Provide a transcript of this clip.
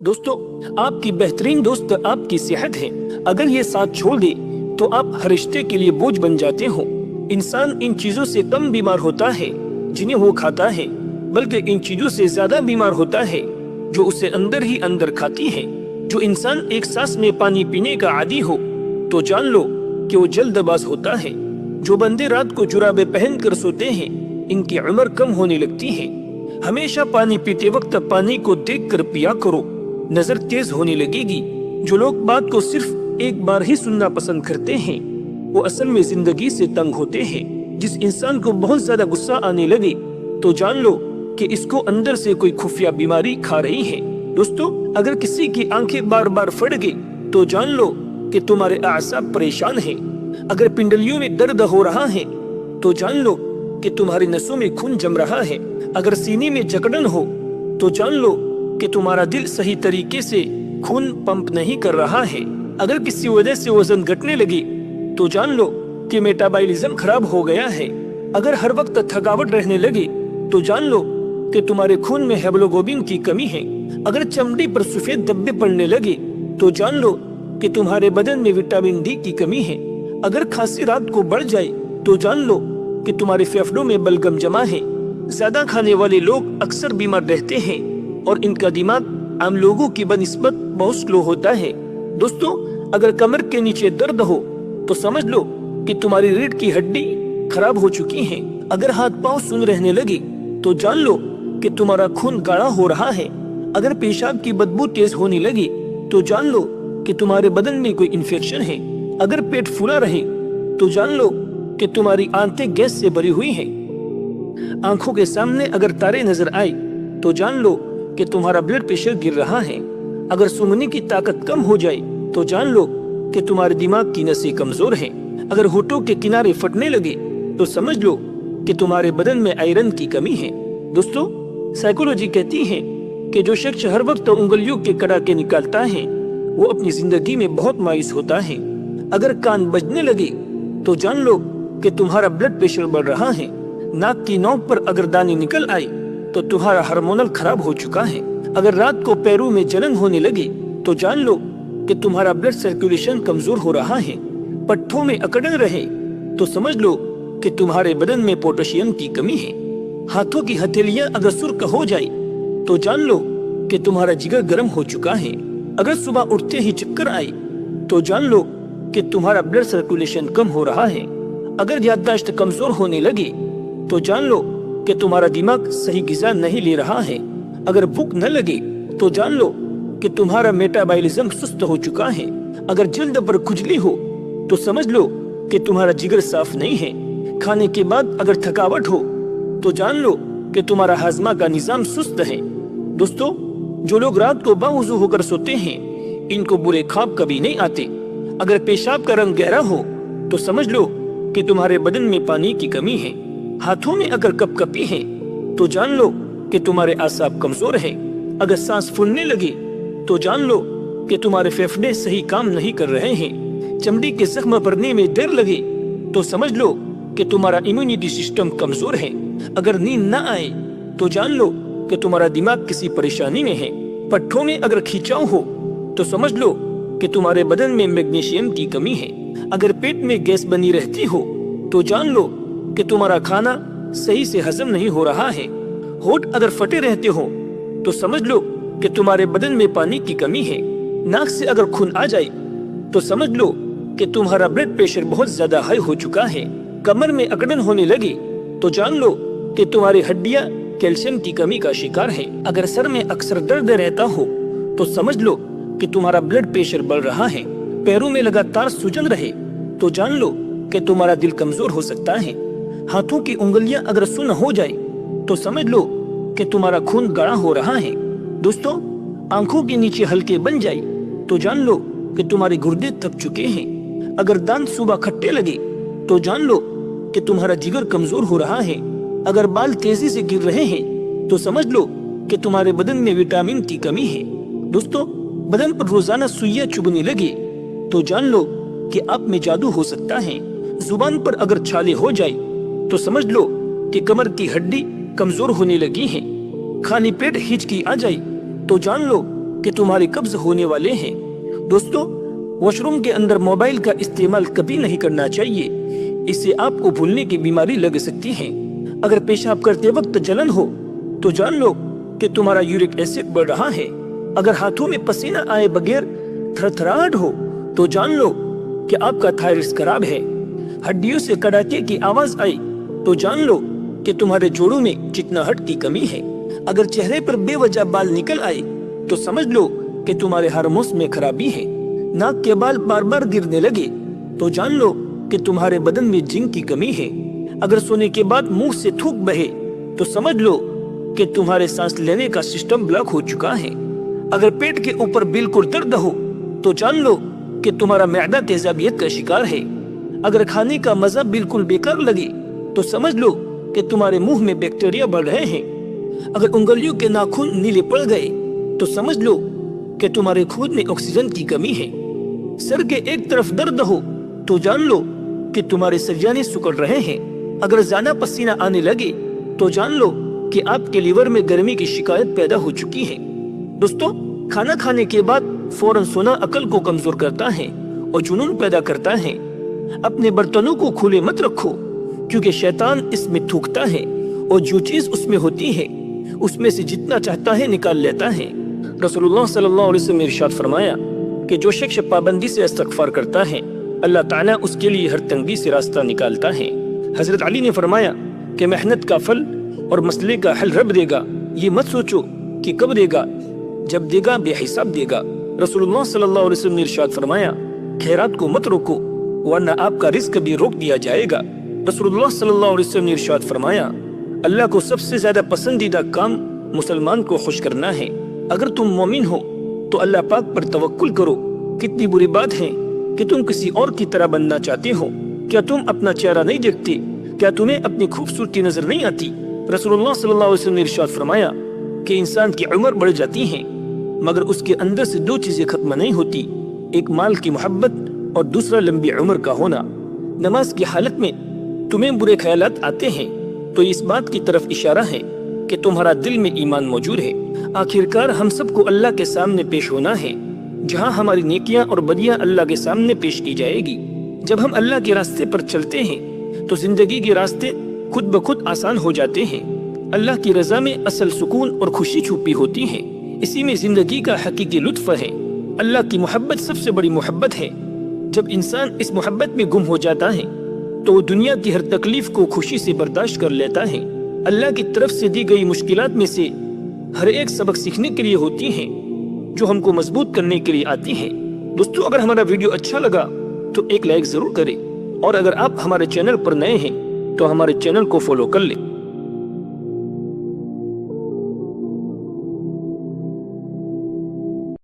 دوستو، آپ کی بہترین دوست آپ کی صحت ہے۔ اگر یہ ساتھ چھوڑ دے تو آپ ہر رشتے کے لیے بوجھ بن جاتے ہو۔ انسان ان چیزوں سے کم بیمار ہوتا ہے جنہیں وہ کھاتا ہے، بلکہ ان چیزوں سے زیادہ بیمار ہوتا ہے جو اسے اندر ہی اندر کھاتی ہے۔ جو انسان ایک سانس میں پانی پینے کا عادی ہو تو جان لو کہ وہ جلد باز ہوتا ہے۔ جو بندے رات کو جرابیں پہن کر سوتے ہیں ان کی عمر کم ہونے لگتی ہے۔ ہمیشہ پانی پیتے وقت پانی کو دیکھ کر پیا کرو، نظر تیز ہونے لگے گی۔ جو لوگ بات کو صرف ایک بار ہی سننا پسند کرتے ہیں وہ اصل میں زندگی سے تنگ ہوتے ہیں۔ جس انسان کو بہت زیادہ غصہ آنے لگے تو جان لو کہ اس کو اندر سے کوئی خفیہ بیماری کھا رہی ہے۔ دوستو، اگر کسی کی آنکھیں بار بار پھٹ گئی تو جان لو کہ تمہارے اعصاب پریشان ہیں۔ اگر پنڈلیوں میں درد ہو رہا ہے تو جان لو کہ تمہاری نسوں میں خون جم رہا ہے۔ اگر سینے میں جکڑن ہو تو جان لو کہ تمہارا دل صحیح طریقے سے خون پمپ نہیں کر رہا ہے۔ اگر کسی وجہ سے وزن گھٹنے لگے تو جان لو کہ میٹابائلزم خراب ہو گیا ہے۔ اگر ہر وقت تھکاوٹ رہنے لگے تو جان لو کہ تمہارے خون میں ہیموگلوبن کی کمی ہے۔ اگر چمڑی پر سفید دھبے پڑنے لگے تو جان لو کہ تمہارے بدن میں وٹامن ڈی کی کمی ہے۔ اگر کھانسی رات کو بڑھ جائے تو جان لو کہ تمہارے پھیپھڑوں میں بلغم جمع ہے۔ زیادہ کھانے والے لوگ اکثر بیمار رہتے ہیں اور ان کا دماغ عام لوگوں کی بنسبت بہت سلو ہوتا ہے۔ دوستو، اگر کمر کے نیچے درد ہو تو سمجھ لو کہ تمہاری ریڑھ کی ہڈی خراب ہو چکی ہے۔ اگر ہاتھ پاؤں سن رہنے لگے تو جان لو کہ تمہارا خون گاڑھا ہو رہا ہے۔ اگر پیشاب کی بدبو تیز ہونے لگے تو جان لو کہ تمہارے بدن میں کوئی انفیکشن ہے۔ اگر پیٹ پھولا رہے تو جان لو کہ تمہاری آنتیں گیس سے بھری ہوئی ہیں۔ آنکھوں کے سامنے اگر تارے نظر آئے تو جان لو کہ تمہارا بلڈ پریشر گر رہا ہے۔ اگر سونگنے کی طاقت کم ہو جائے تو جان لو کہ تمہارے دماغ کی نسیں کمزور ہیں۔ اگر ہونٹوں کے کنارے پھٹنے لگے تو سمجھ لو کہ تمہارے بدن میں آئرن کی کمی ہے۔ دوستو، سائیکولوجی کہتی ہے کہ جو شخص ہر وقت انگلیوں کے کڑاکے نکالتا ہے وہ اپنی زندگی میں بہت مایوس ہوتا ہے۔ اگر کان بجنے لگے تو جان لو کہ تمہارا بلڈ پریشر بڑھ رہا ہے۔ ناک کی نوک پر اگر دانے نکل آئے تو تمہارا ہارمونل خراب ہو چکا ہے۔ اگر رات کو پیروں میں جلن ہونے لگے تو جان لو کہ تمہارا بلڈ سرکولیشن کمزور ہو رہا ہے۔ پٹھوں میں اکڑن رہے تو سمجھ لو کہ تمہارے بدن میں پوٹاشیم کی کمی ہے۔ ہاتھوں کی ہتھیلیاں اگر سرخ ہو جائے تو جان لو کہ تمہارا جگر گرم ہو چکا ہے۔ اگر صبح اٹھتے ہی چکر آئے تو جان لو کہ تمہارا بلڈ سرکولیشن کم ہو رہا ہے۔ اگر یادداشت کمزور ہونے لگے تو جان لو کہ تمہارا دماغ صحیح غذا نہیں لے رہا ہے۔ اگر بھوک نہ لگے تو جان لو کہ تمہارا میٹابائلزم سست ہو چکا ہے۔ اگر جلد پر کھجلی ہو تو سمجھ لو کہ تمہارا جگر صاف نہیں ہے۔ کھانے کے بعد اگر تھکاوٹ ہو تو جان لو کہ تمہارا ہاضمہ کا نظام سست ہے۔ دوستو، جو لوگ رات کو باوضو ہو کر سوتے ہیں ان کو برے خواب کبھی نہیں آتے۔ اگر پیشاب کا رنگ گہرا ہو تو سمجھ لو کہ تمہارے بدن میں پانی کی کمی ہے۔ ہاتھوں میں اگر کپ کپی ہے تو جان لو کہ تمہارے اعصاب کمزور ہیں۔ اگر سانس پھولنے لگے تو جان لو کہ تمہارے پھیپھڑے صحیح کام نہیں کر رہے ہیں۔ چمڑی کے زخم بھرنے میں دیر لگے تو سمجھ لو کہ تمہارا امیونٹی سسٹم کمزور ہے۔ اگر نیند نہ آئے تو جان لو کہ تمہارا دماغ کسی پریشانی میں ہے۔ پٹھوں میں اگر کھینچاؤ ہو تو سمجھ لو کہ تمہارے بدن میں میگنیشیم کی کمی ہے۔ اگر پیٹ میں گیس بنی رہتی ہو تو جان لو کہ تمہارا کھانا صحیح سے ہضم نہیں ہو رہا ہے۔ ہونٹ اگر پھٹے رہتے ہو تو سمجھ لو کہ تمہارے بدن میں پانی کی کمی ہے۔ ناک سے اگر خون آ جائے تو سمجھ لو کہ تمہارا بلڈ پریشر بہت زیادہ ہائی ہو چکا ہے۔ کمر میں اکڑن ہونے لگے تو جان لو کہ تمہاری ہڈیاں کیلشیم کی کمی کا شکار ہے۔ اگر سر میں اکثر درد رہتا ہو تو سمجھ لو کہ تمہارا بلڈ پریشر بڑھ رہا ہے۔ پیروں میں لگاتار سوجن رہے تو جان لو کہ تمہارا دل کمزور ہو سکتا ہے۔ ہاتھوں کی انگلیاں اگر سن ہو جائے تو سمجھ لو کہ تمہارا خون گاڑھا ہو رہا ہے۔ دوستو، آنکھوں کے نیچے ہلکے بن جائے تو جان لو کہ تمہارے گردے تھک چکے ہیں۔ اگر دانت صبح کھٹے لگے تو جان لو کہ تمہارا جگر کمزور ہو رہا ہے۔ اگر بال تیزی سے گر رہے ہیں تو سمجھ لو کہ تمہارے بدن میں وٹامن کی کمی ہے۔ دوستو، بدن پر روزانہ سوئیاں چبھنے لگے تو جان لو کہ آپ میں جادو ہو سکتا ہے۔ زبان پر اگر چھالے ہو جائے تو سمجھ لو کہ کمر کی ہڈی کمزور ہونے لگی ہے۔ خالی پیٹ ہچکی آ جائے تو جان لو کہ تمہارے قبض ہونے والے ہیں۔ دوستو، واشروم کے اندر موبائل کا استعمال کبھی نہیں کرنا چاہیے، اس سے آپ کو بھولنے کی بیماری لگ سکتی ہے۔ اگر پیشاب کرتے وقت جلن ہو تو جان لو کہ تمہارا یورک ایسڈ بڑھ رہا ہے۔ اگر ہاتھوں میں پسینہ آئے بغیر تھر تھراہٹ ہو تو جان لو کہ آپ کا تھائرائیڈ خراب ہے۔ ہڈیوں سے کڑاکے کی آواز آئی تو جان لو کہ تمہارے جوڑوں میں چکناہٹ کی کمی ہے۔ اگر چہرے پر بے وجہ بال نکل آئے تو سمجھ لو کہ تمہارے ہارمونز میں خرابی ہے۔ ناک کے بال بار بار گرنے لگے تو جان لو کہ تمہارے بدن میں زنک کی کمی ہے۔ اگر سونے کے بعد منہ سے تھوک بہے تو سمجھ لو کہ تمہارے سانس لینے کا سسٹم بلاک ہو چکا ہے۔ اگر پیٹ کے اوپر بالکل درد ہو تو جان لو کہ تمہارا معدہ تیزابیت کا شکار ہے۔ اگر کھانے کا مزہ بالکل بیکار لگے تو سمجھ لو کہ تمہارے منہ میں بیکٹیریا بڑھ رہے ہیں۔ اگر انگلیوں کے ناخن نیلے پڑ گئے تو سمجھ لو کہ تمہارے خون میں آکسیجن کی کمی ہے۔ سر کے ایک طرف درد ہو تو جان لو کہ تمہارے سریانے سکڑ رہے ہیں۔ اگر زیادہ پسینہ آنے لگے تو جان لو کہ آپ کے لیور میں گرمی کی شکایت پیدا ہو چکی ہے۔ دوستو، کھانا کھانے کے بعد فوراً سونا عقل کو کمزور کرتا ہے اور جنون پیدا کرتا ہے۔ اپنے برتنوں کو کھلے مت رکھو، کیونکہ شیطان اس میں تھوکتا ہے اور جو چیز اس میں ہوتی ہے اس میں سے جتنا چاہتا ہے نکال لیتا ہے۔ رسول اللہ صلی اللہ علیہ وسلم نے ارشاد فرمایا کہ جو شخص پابندی سے استغفار کرتا ہے اللہ تعالیٰ اس کے لیے ہر تنگی سے راستہ نکالتا ہے۔ حضرت علی نے فرمایا کہ محنت کا پھل اور مسئلے کا حل رب دے گا، یہ مت سوچو کہ کب دے گا، جب دے گا بے حساب دے گا۔ رسول اللہ صلی اللہ علیہ وسلم نے ارشاد فرمایا خیرات کو مت روکو ورنہ آپ کا رزق بھی روک دیا جائے گا۔ رسول اللہ صلی اللہ علیہ وسلم نے ارشاد فرمایا اللہ کو سب سے زیادہ پسندیدہ کام مسلمان کو خوش کرنا ہے۔ اگر تم مومن ہو تو اللہ پاک پر توکل کرو۔ کتنی بری بات ہے کہ تم کسی اور کی طرح بننا چاہتے ہو۔ کیا تم اپنا چہرہ نہیں دیکھتے؟ کیا تمہیں اپنی خوبصورتی نظر نہیں آتی؟ رسول اللہ صلی اللہ علیہ وسلم نے ارشاد فرمایا کہ انسان کی عمر بڑھ جاتی ہے مگر اس کے اندر سے دو چیزیں ختم نہیں ہوتی، ایک مال کی محبت اور دوسرا لمبی عمر کا ہونا۔ نماز کی حالت میں تمہیں برے خیالات آتے ہیں تو اس بات کی طرف اشارہ ہے کہ تمہارا دل میں ایمان موجود ہے۔ آخرکار ہم سب کو اللہ کے سامنے پیش ہونا ہے، جہاں ہماری نیکیاں اور بدیاں اللہ کے سامنے پیش کی جائے گی۔ جب ہم اللہ کے راستے پر چلتے ہیں تو زندگی کے راستے خود بخود آسان ہو جاتے ہیں۔ اللہ کی رضا میں اصل سکون اور خوشی چھپی ہوتی ہے، اسی میں زندگی کا حقیقی لطف ہے۔ اللہ کی محبت سب سے بڑی محبت ہے۔ جب انسان اس محبت میں گم ہو جاتا ہے تو وہ دنیا کی ہر تکلیف کو خوشی سے برداشت کر لیتا ہے۔ اللہ کی طرف سے دی گئی مشکلات میں سے ہر ایک سبق سیکھنے کے لیے ہوتی ہیں، جو ہم کو مضبوط کرنے کے لیے آتی ہیں۔ دوستو، اگر ہمارا ویڈیو اچھا لگا تو ایک لائک ضرور کریں، اور اگر آپ ہمارے چینل پر نئے ہیں تو ہمارے چینل کو فالو کر لیں۔